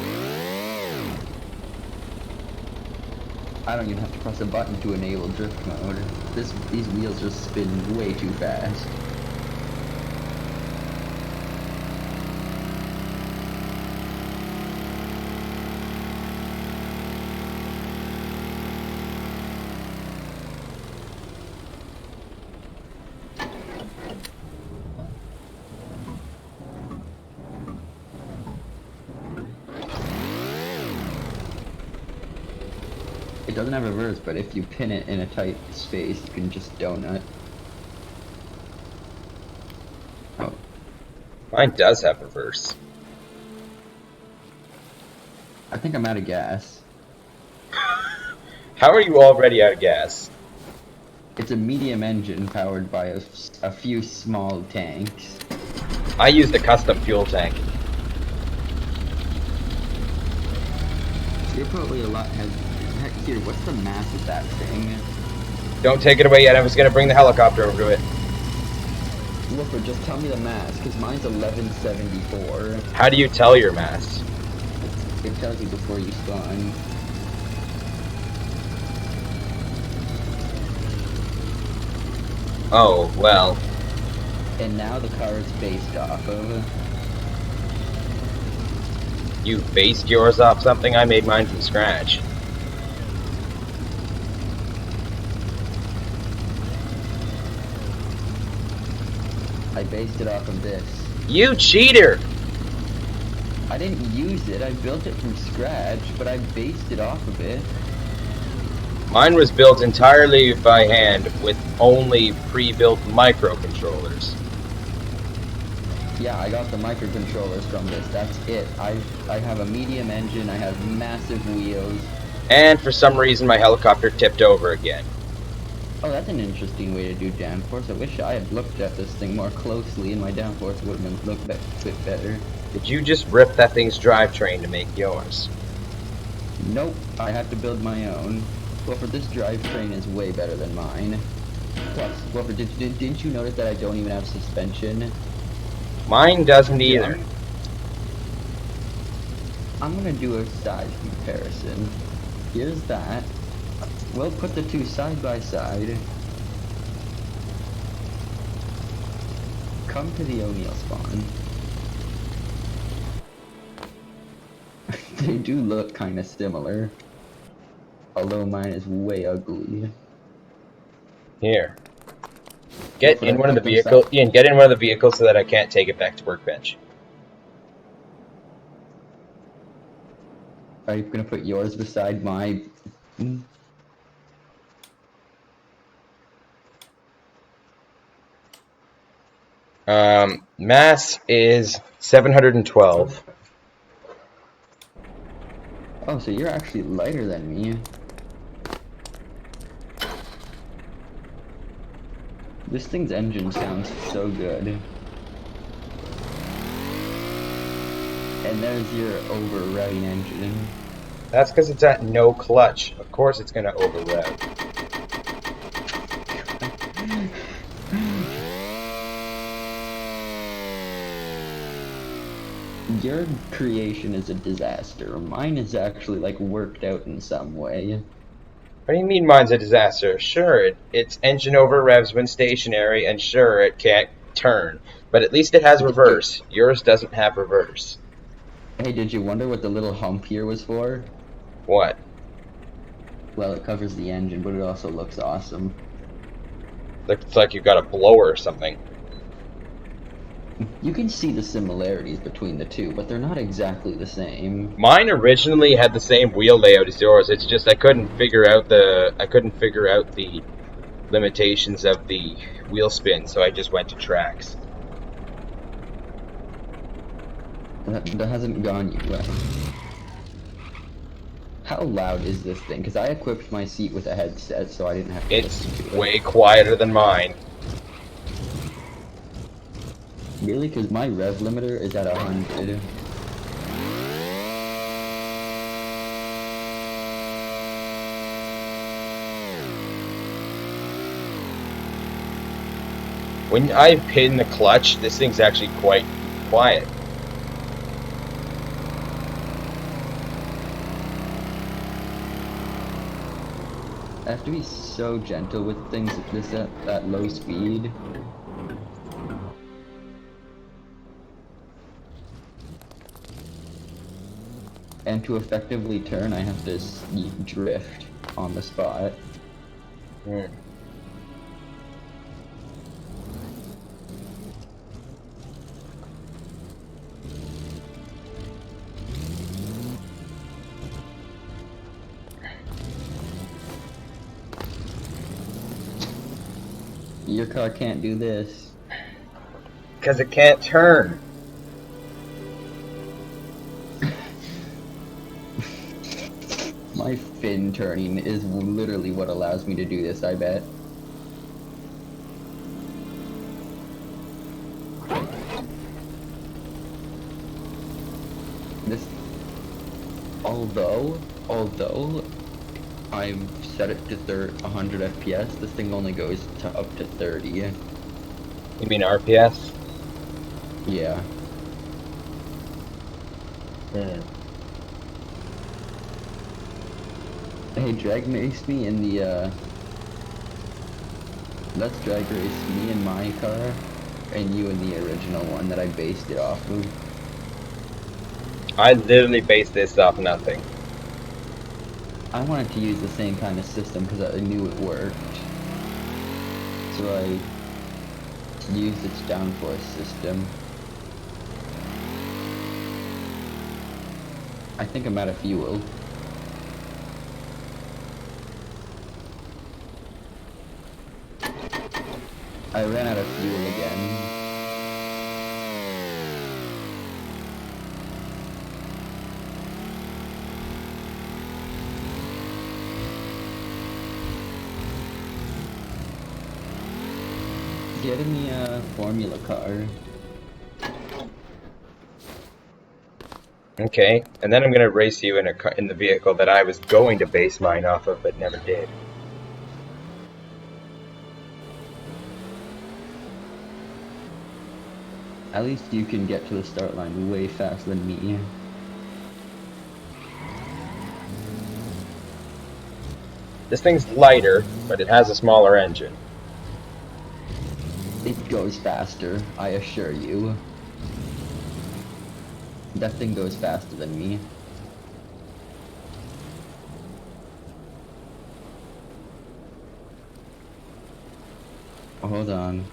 I don't even have to press a button to enable drift mode. These wheels just spin way too fast. It doesn't have reverse, but if you pin it in a tight space, you can just donut. Oh. Mine does have reverse. I think I'm out of gas. How are you already out of gas? It's a medium engine powered by a few small tanks. I used a custom fuel tank. You're probably a lot heavier. Heck, here, what's the mass of that thing? Don't take it away yet. I was gonna bring the helicopter over to it. Wilfred, just tell me the mass, because mine's 1174. How do you tell your mass? It tells you before you spawn. Oh, well. And now the car is based off of... You based yours off something? I made mine from scratch. I based it off of this. You cheater! I didn't use it, I built it from scratch, but I based it off of it. Mine was built entirely by hand with only pre-built microcontrollers. Yeah, I got the microcontrollers from this, that's it. I have a medium engine, I have massive wheels. And for some reason my helicopter tipped over again. Oh, that's an interesting way to do downforce. I wish I had looked at this thing more closely and my downforce would have looked a bit better. Did you just rip that thing's drivetrain to make yours? Nope, I had to build my own. Wilfred, this drivetrain is way better than mine. Plus, Wilfred, didn't you notice that I don't even have suspension? Mine doesn't either. I'm gonna do a size comparison. Here's that. We'll put the two side by side. Come to the O'Neill spawn. They do look kind of similar. Although mine is way ugly. Here. Get in one of the vehicles. Ian, get in one of the vehicles so that I can't take it back to workbench. Are you gonna put yours beside my... Mass is 712. Oh, so you're actually lighter than me. This thing's engine sounds so good. And there's your over-revving engine. That's because it's at no clutch. Of course it's going to over-rev. Your creation is a disaster. Mine is actually like worked out in some way. What do you mean mine's a disaster? Sure, its engine over revs when stationary, and sure, it can't turn. But at least it has reverse. Yours doesn't have reverse. Hey, did you wonder what the little hump here was for? What? Well, it covers the engine, but it also looks awesome. Looks like you've got a blower or something. You can see the similarities between the two, but they're not exactly the same. Mine originally had the same wheel layout as yours. It's just I couldn't figure out the limitations of the wheel spin, so I just went to tracks. That hasn't gone yet. How loud is this thing? Because I equipped my seat with a headset, so I didn't have to It's listen to it. way quieter than mine. Really? Because my rev limiter is at 100. When I pin the clutch, this thing's actually quite quiet. I have to be so gentle with things at this at low speed. And to effectively turn, I have to drift on the spot. Hmm. Your car can't do this. Because it can't turn. My fin turning is literally what allows me to do this, I bet. This, although I've set it to 100 FPS, this thing only goes to up to 30. You mean RPS? Yeah. Hmm. Hey, drag race me in the, let's drag race me in my car, and you in the original one that I based it off of. I literally based this off nothing. I wanted to use the same kind of system because I knew it worked. So I used its downforce system. I think I'm out of fuel. I ran out of fuel again. Get in the formula car. Okay, and then I'm gonna race you in the vehicle that I was going to base mine off of, but never did. At least you can get to the start line way faster than me. This thing's lighter, but it has a smaller engine. It goes faster, I assure you. That thing goes faster than me. Hold on.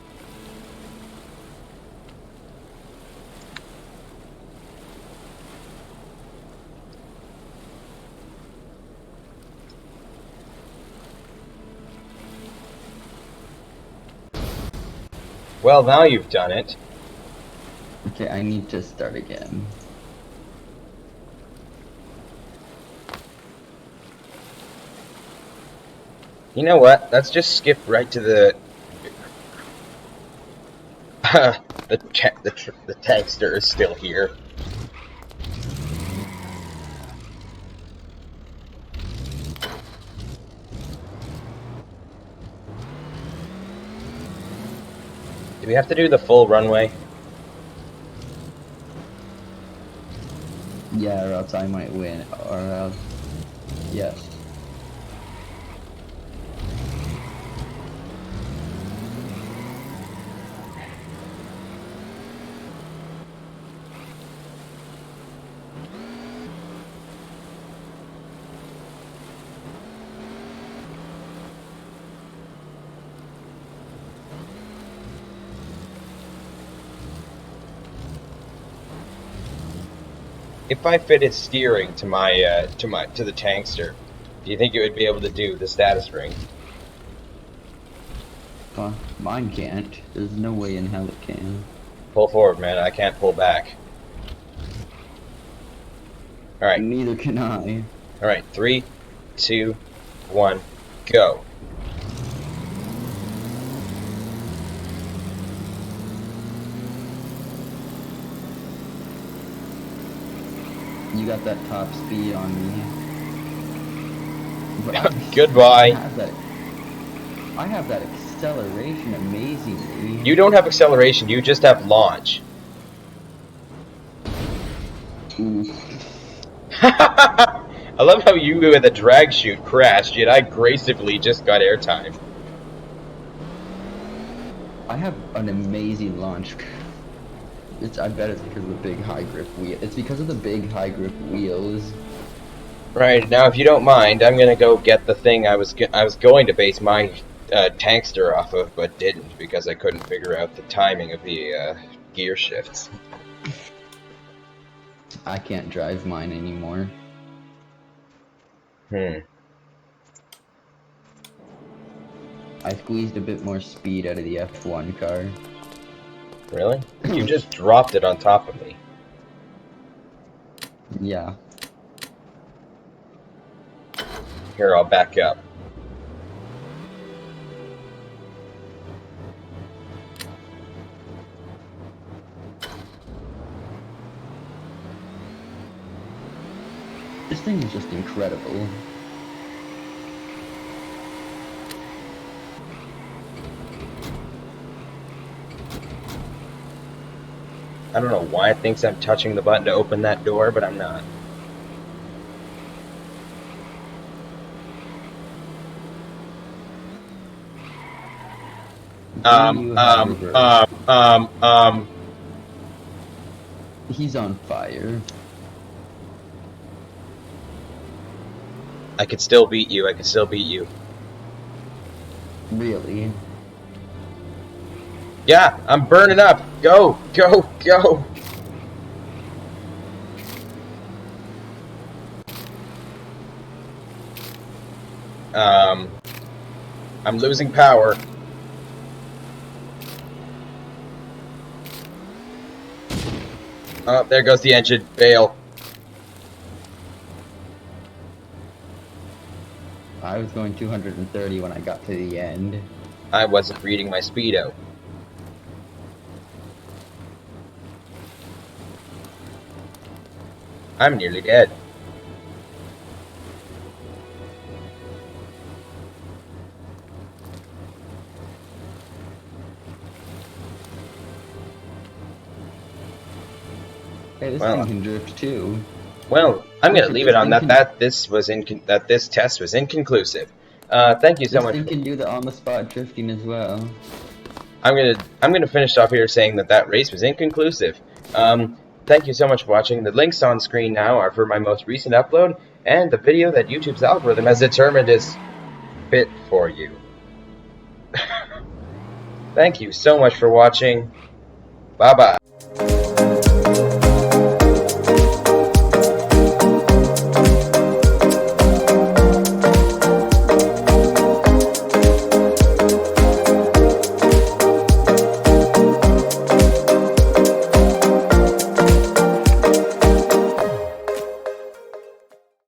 Well, now you've done it. Okay, I need to start again. You know what? Let's just skip right to the the tankster is still here. Do we have to do the full runway? Yeah, or else I might win. Or else, yes. If I fitted steering to my to the tankster, do you think it would be able to do the status ring? Mine can't. There's no way in hell it can. Pull forward, man. I can't pull back. All right. Neither can I. All right. 3, 2, 1, go. You got that top speed on me. But Goodbye. I have that acceleration amazingly. You don't have acceleration. You just have launch. Ooh. I love how you with a drag chute crashed, yet I gracefully just got airtime. I have an amazing launch. I bet it's because of the big high grip wheel. It's because of the big high grip wheels. Right, now if you don't mind, I'm gonna go get the thing I was going to base my tankster off of, but didn't because I couldn't figure out the timing of the gear shifts. I can't drive mine anymore. I squeezed a bit more speed out of the F1 car. Really? You just dropped it on top of me. Yeah. Here, I'll back up. This thing is just incredible. I don't know why it thinks I'm touching the button to open that door, but I'm not. He's on fire. I could still beat you. I could still beat you. Really? Yeah, I'm burning up. Go, go, go. I'm losing power. Oh, there goes the engine. Bail. I was going 230 when I got to the end. I wasn't reading my speedo. I'm nearly dead. Hey, this thing can drift too. Well, I'm going to leave it on that this test was inconclusive. Thank you so much. This thing can do the on-the-spot drifting as well. I'm gonna finish off here saying that race was inconclusive. Thank you so much for watching. The links on screen now are for my most recent upload and the video that YouTube's algorithm has determined is fit for you. Thank you so much for watching. Bye bye.